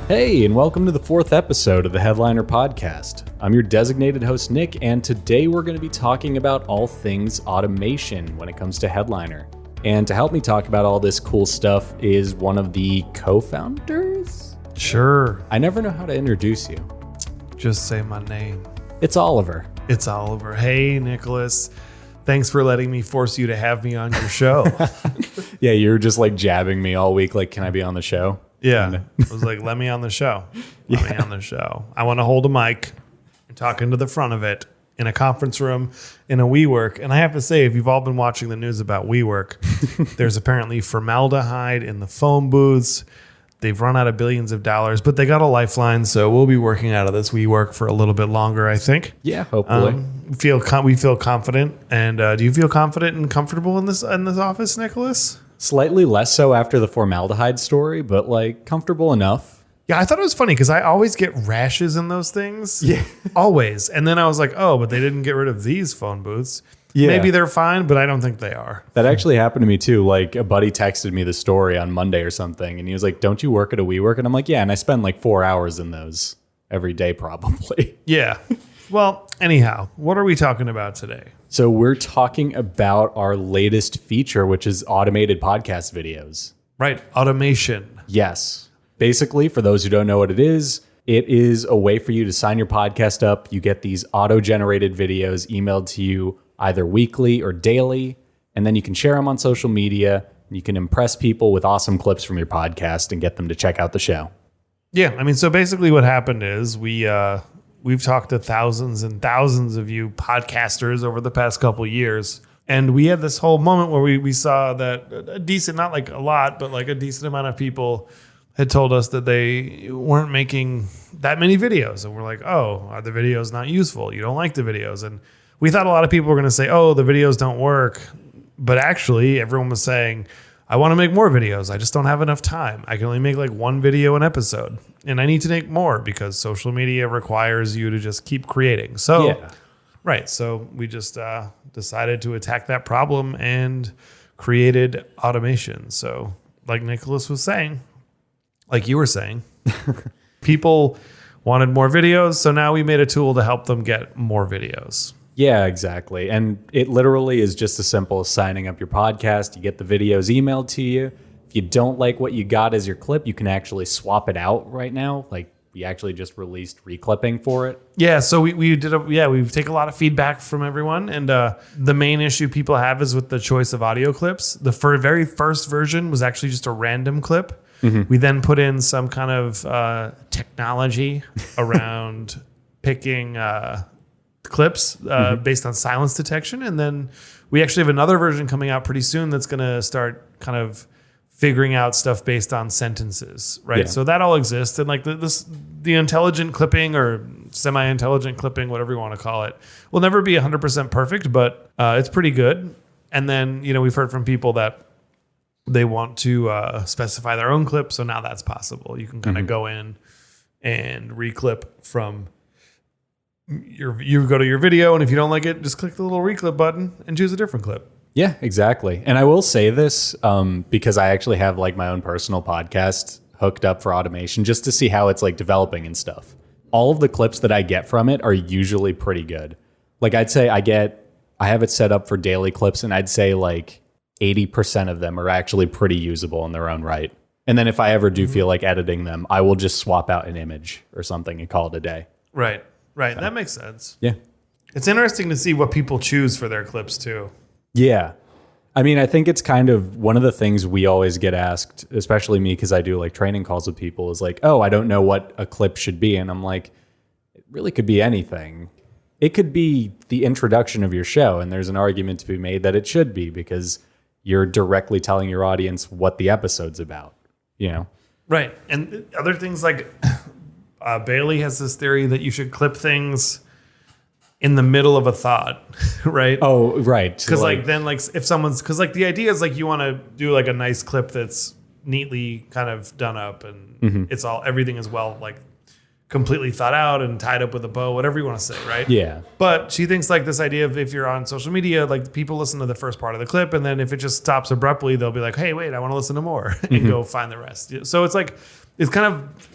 Hey, and welcome to the fourth episode of the Headliner Podcast. I'm your designated host, Nick, and today we're going to be talking about all things automation when it comes to Headliner. And to help me talk about all this cool stuff is one of the co-founders? Sure. I never know how to introduce you. Just say my name. It's Oliver. It's Oliver. Hey, Nicholas. Thanks for letting me force you to have me on your show. Yeah, you were just like jabbing me all week, like, can I be on the show? Yeah. I was like, let me on the show. Let me on the show. I want to hold a mic and talk into the front of it in a conference room in a WeWork. And I have to say, if you've all been watching the news about WeWork, there's apparently formaldehyde in the phone booths. They've run out of billions of dollars, but they got a lifeline. So we'll be working out of this WeWork for a little bit longer, I think. Yeah, hopefully. We feel confident. And do you feel confident and comfortable in this office, Nicholas? Slightly less so after the formaldehyde story, but like comfortable enough. Yeah, I thought it was funny because I always get rashes in those things. Yeah. Always. And then I was like, oh, but they didn't get rid of these phone booths. Yeah. Maybe they're fine, but I don't think they are. That actually happened to me too. Like a buddy texted me the story on Monday or something, and he was like, don't you work at a WeWork? And I'm like, yeah, and I spend like 4 hours in those every day probably. Yeah. Well, anyhow, what are we talking about today? So we're talking about our latest feature, which is automated podcast videos. Right. Automation. Yes. Basically, for those who don't know what it is a way for you to sign your podcast up. You get these auto-generated videos emailed to you either weekly or daily, and then you can share them on social media. You can impress people with awesome clips from your podcast and get them to check out the show. Yeah. I mean, so basically what happened is we've talked to thousands and thousands of you podcasters over the past couple of years. And we had this whole moment where we saw that a decent, not like a lot, but like a decent amount of people had told us that they weren't making that many videos. And we're like, oh, are the videos not useful? You don't like the videos. And we thought a lot of people were going to say, oh, the videos don't work. But actually, everyone was saying, I want to make more videos. I just don't have enough time. I can only make like one video an episode. And I need to make more because social media requires you to just keep creating. So, Yeah. Right. So we just decided to attack that problem and created automation. So like Nicholas was saying, like you were saying, people wanted more videos. So now we made a tool to help them get more videos. Yeah, exactly. And it literally is just as simple as signing up your podcast. You get the videos emailed to you. If you don't like what you got as your clip, you can actually swap it out right now. Like we actually just released reclipping for it. Yeah, so we've taken a lot of feedback from everyone. And the main issue people have is with the choice of audio clips. The very first version was actually just a random clip. Mm-hmm. We then put in some kind of technology around picking clips based on silence detection. And then we actually have another version coming out pretty soon that's going to start kind of figuring out stuff based on sentences, right? Yeah. So that all exists. And like the intelligent clipping or semi-intelligent clipping, whatever you want to call it, will never be 100% perfect, but it's pretty good. And then, we've heard from people that they want to specify their own clip. So now that's possible. You can kind of go in and reclip from you go to your video, and if you don't like it, just click the little reclip button and choose a different clip. Yeah, exactly. And I will say this because I actually have like my own personal podcast hooked up for automation just to see how it's like developing and stuff. All of the clips that I get from it are usually pretty good. Like I'd say I have it set up for daily clips, and I'd say like 80% of them are actually pretty usable in their own right. And then if I ever do feel like editing them, I will just swap out an image or something and call it a day. Right. So. That makes sense. Yeah. It's interesting to see what people choose for their clips too. Yeah. I mean, I think it's kind of one of the things we always get asked, especially me, because I do like training calls with people, is like, oh, I don't know what a clip should be. And I'm like, it really could be anything. It could be the introduction of your show. And there's an argument to be made that it should be because you're directly telling your audience what the episode's about, Right. And other things like Bailey has this theory that you should clip things in the middle of a thought, right? Oh, right. Because if someone's, because like the idea is like you want to do like a nice clip that's neatly kind of done up and everything is well like completely thought out and tied up with a bow, whatever you want to say, right? Yeah. But she thinks like this idea of if you're on social media, like people listen to the first part of the clip, and then if it just stops abruptly, they'll be like, hey, wait, I want to listen to more and go find the rest. So it's like it's kind of,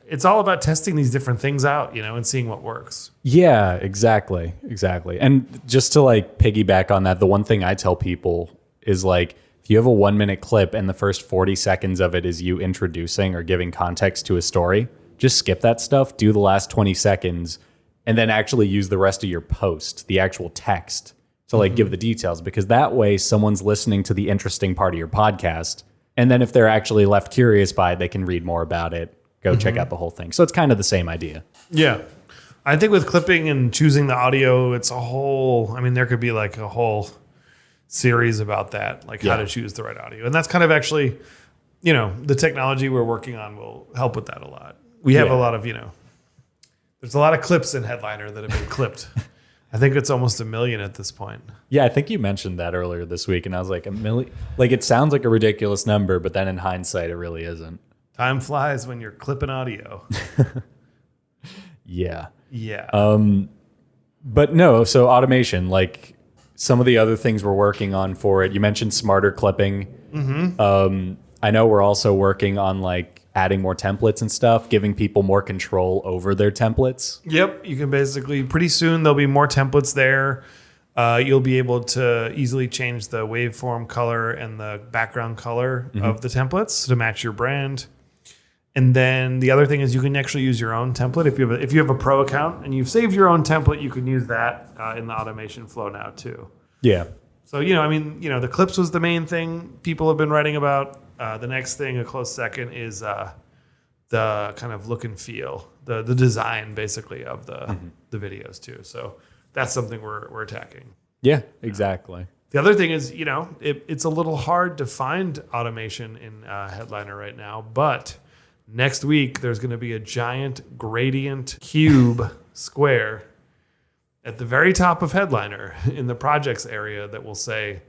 it's all about testing these different things out, and seeing what works. Yeah, exactly. And just to like piggyback on that, the one thing I tell people is like, if you have a 1 minute clip and the first 40 seconds of it is you introducing or giving context to a story, just skip that stuff, do the last 20 seconds, and then actually use the rest of your post, the actual text, to like give the details, because that way someone's listening to the interesting part of your podcast. And then if they're actually left curious by it, they can read more about it, go check out the whole thing. So it's kind of the same idea. Yeah. I think with clipping and choosing the audio, it's a whole, there could be like a whole series about that, like how to choose the right audio. And that's kind of actually, the technology we're working on will help with that a lot. We have a lot of, there's a lot of clips in Headliner that have been clipped. I think it's almost 1 million at this point. Yeah, I think you mentioned that earlier this week, and I was like, 1 million? Like, it sounds like a ridiculous number, but then in hindsight, it really isn't. Time flies when you're clipping audio. Yeah. Yeah. But no, so automation, like some of the other things we're working on for it, you mentioned smarter clipping. I know we're also working on like adding more templates and stuff, giving people more control over their templates. Yep. You can basically, pretty soon, there'll be more templates there. You'll be able to easily change the waveform color and the background color of the templates to match your brand. And then the other thing is you can actually use your own template. If you have a pro account and you've saved your own template, you can use that in the automation flow now too. Yeah. So, the clips was the main thing people have been writing about. The next thing, a close second, is the kind of look and feel, the design basically of the videos too. So that's something we're attacking. Yeah, exactly. The other thing is, it's a little hard to find automation in Headliner right now, but next week there's going to be a giant gradient cube square at the very top of Headliner in the projects area that will say,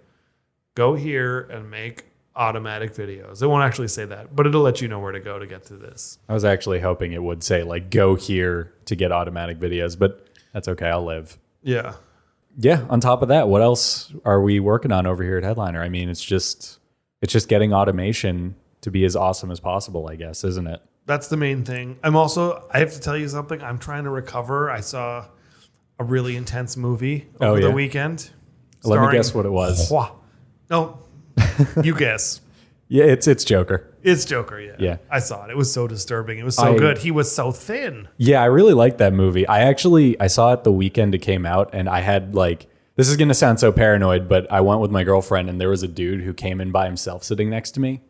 go here and make automatic videos. It won't actually say that, but it'll let you know where to go to get to this. I was actually hoping it would say like, go here to get automatic videos, but that's okay. I'll live. Yeah. Yeah. On top of that, what else are we working on over here at Headliner? It's just getting automation to be as awesome as possible, I guess, isn't it? That's the main thing. I have to tell you something. I'm trying to recover. I saw a really intense movie over the weekend. Let me guess what it was. No, you guess. Yeah, it's Joker. It's Joker, yeah. Yeah. I saw it. It was so disturbing. It was so good. He was so thin. Yeah, I really liked that movie. I saw it the weekend it came out, and I had like, this is going to sound so paranoid, but I went with my girlfriend, and there was a dude who came in by himself sitting next to me,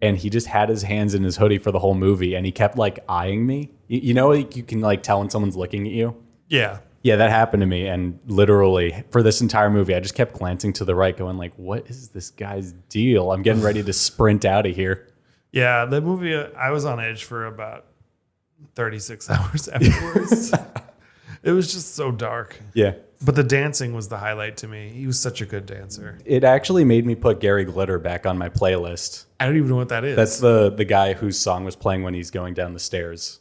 and he just had his hands in his hoodie for the whole movie, and he kept like eyeing me. Like, you can like tell when someone's looking at you. Yeah. Yeah, that happened to me, and literally for this entire movie, I just kept glancing to the right, going like, "What is this guy's deal?" I'm getting ready to sprint out of here. Yeah, the movie, I was on edge for about 36 hours afterwards. It was just so dark. Yeah, but the dancing was the highlight to me. He was such a good dancer. It actually made me put Gary Glitter back on my playlist. I don't even know what that is. That's the guy whose song was playing when he's going down the stairs.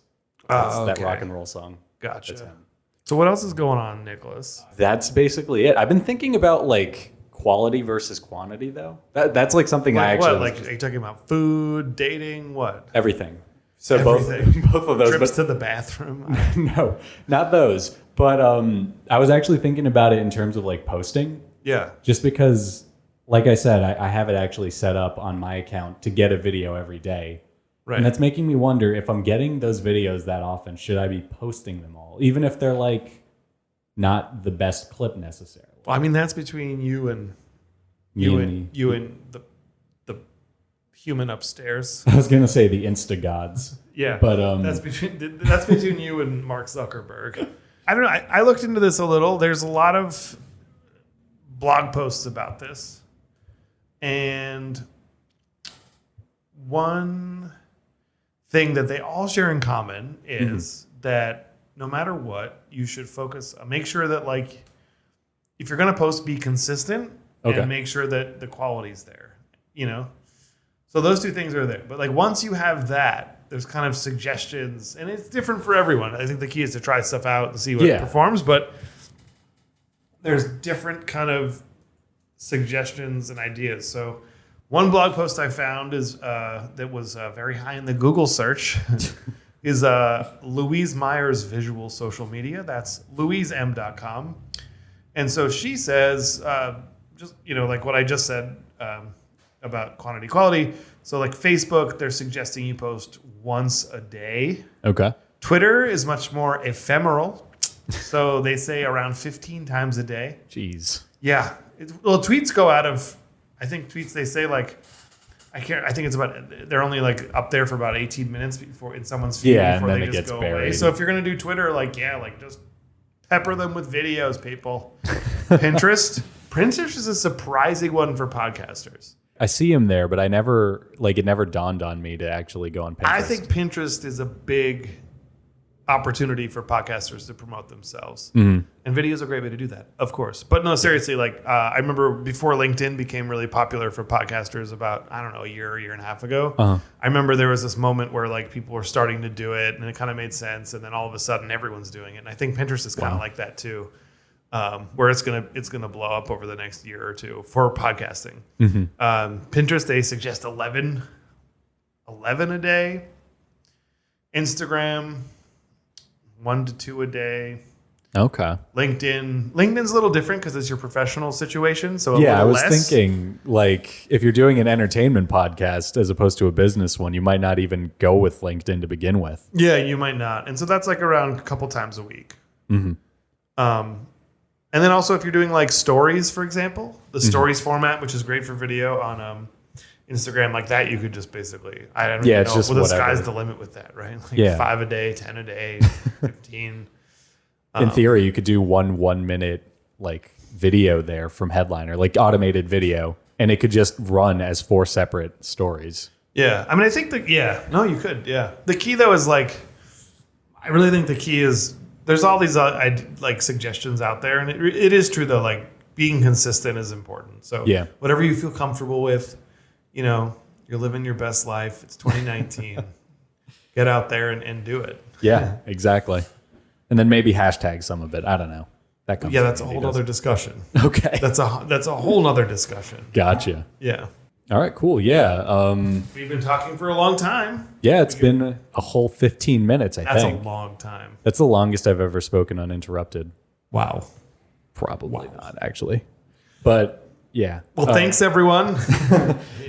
That's that rock and roll song. Gotcha. That's him. So what else is going on, Nicholas? That's basically it. I've been thinking about like quality versus quantity, though. That's like something I actually... What? Like, are you talking about food, dating, what? Everything. So Everything. both of those. Trips to the bathroom? No, not those. But I was actually thinking about it in terms of like posting. Yeah. Just because, like I said, I have it actually set up on my account to get a video every day. Right. And that's making me wonder, if I'm getting those videos that often, should I be posting them all? Even if they're like not the best clip necessarily. Well, I mean, that's between you and the human upstairs. I was gonna say the Insta gods. Yeah, but that's between you and Mark Zuckerberg. I don't know. I looked into this a little. There's a lot of blog posts about this, and one thing that they all share in common is that no matter what, you should focus. Make sure that, like, if you're going to post, be consistent and make sure that the quality's there. So those two things are there. But like, once you have that, there's kind of suggestions, and it's different for everyone. I think the key is to try stuff out and see what performs. But there's different kind of suggestions and ideas. So One blog post I found is that was very high in the Google search is Louise Meyer's visual social media. That's louiseM.com. And so she says, just, like what I just said about quantity quality. So like Facebook, they're suggesting you post once a day. Okay. Twitter is much more ephemeral. So they say around 15 times a day. Jeez. Yeah. Tweets go out of, I think tweets, they say like, I think it's about, they're only like up there for about 18 minutes before in someone's feed before and then they it just gets go buried. away. So if you're going to do Twitter, just pepper them with videos, people. Pinterest is a surprising one for podcasters. I see him there, but it never dawned on me to actually go on Pinterest. I think Pinterest is a big opportunity for podcasters to promote themselves. Mm-hmm. And video is a great way to do that, of course. But no, seriously, I remember before LinkedIn became really popular for podcasters about, I don't know, a year and a half ago. Uh-huh. I remember there was this moment where people were starting to do it and it kind of made sense. And then all of a sudden everyone's doing it. And I think Pinterest is kind of like that too. Where it's gonna blow up over the next year or two for podcasting. Mm-hmm. Pinterest, they suggest 11 a day. Instagram, 1 to 2 a day. Okay. LinkedIn's a little different because it's your professional situation. So I was less. thinking if you're doing an entertainment podcast as opposed to a business one, you might not even go with LinkedIn to begin with. Yeah, you might not. And so that's around a couple times a week. Mm-hmm. And then also if you're doing stories, for example, the stories format, which is great for video on Instagram like that, you could just basically, I don't know. It's just the whatever. sky's the limit with that, right? 5 a day, 10 a day, 15. In theory, you could do 1 minute video there from Headliner, automated video, and it could just run as 4 separate stories. Yeah. I mean, I think you could. Yeah. The key though is I really think the key is there's all these suggestions out there. And it is true though, being consistent is important. So whatever you feel comfortable with, you're living your best life. It's 2019. Get out there and do it. Yeah, exactly. And then maybe hashtag some of it. I don't know. That comes. Yeah, that's a whole other discussion. Okay. That's a whole nother discussion. Gotcha. Yeah. All right, cool. Yeah. We've been talking for a long time. Yeah, it's been a whole 15 minutes, I think. That's a long time. That's the longest I've ever spoken uninterrupted. Wow. Probably not, actually. But yeah. Well, thanks, everyone.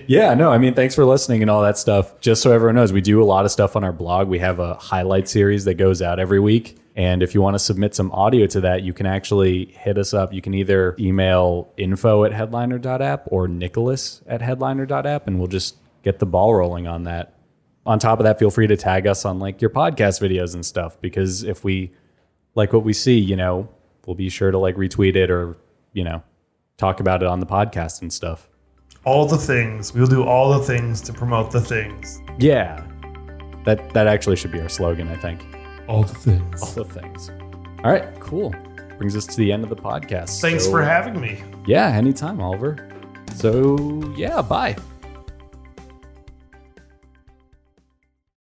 Yeah, no, I mean, thanks for listening and all that stuff. Just so everyone knows, we do a lot of stuff on our blog. We have a highlight series that goes out every week. And if you want to submit some audio to that, you can actually hit us up. You can either email info@headliner.app or nicholas@headliner.app, and we'll just get the ball rolling on that. On top of that, feel free to tag us on your podcast videos and stuff, because if we like what we see, we'll be sure to retweet it or, talk about it on the podcast and stuff. All the things. We'll do all the things to promote the things. Yeah. That actually should be our slogan, I think. All the things. All the things. All right, cool. Brings us to the end of the podcast. Thanks for having me. Yeah, anytime, Oliver. So, yeah, bye.